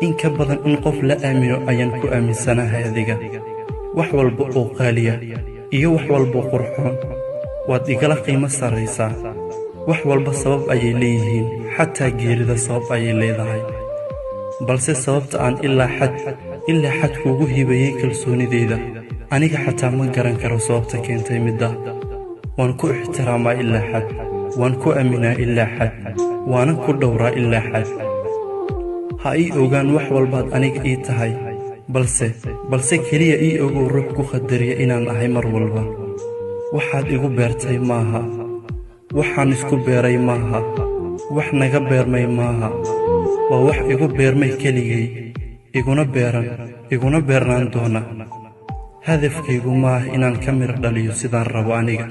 in ka badan in qof la aamino ayaan ku aaminsanahay adiga wax walba oo qaaliya iyo wax walba qurxoon waad igala qiimo sareysaa wax walba sabab ayay leeyihiin xataa geerida sabab ayay leedahay balse sababta aan ilaa xad kuugu hibayay kalsoonideeda aniga xataa ma garan karo sababta keentay midda waan ku ixtiraamaa ilaa xad waan ku aaminaa ilaa xad waana ku dhowraa ilaa xad ha ii ogaan wax walbaad aniga ii tahay balse keliya ii ogow ruux ku qadariya inaan ahay mar walba waxaad igu beertay maaha waxaan isku beeray maaha wax naga beermay maaha waa wax igu beermay keligay iguna beernaan doona hadafkaygu maaha inaan ka mir dhaliyo sidaan rabo aniga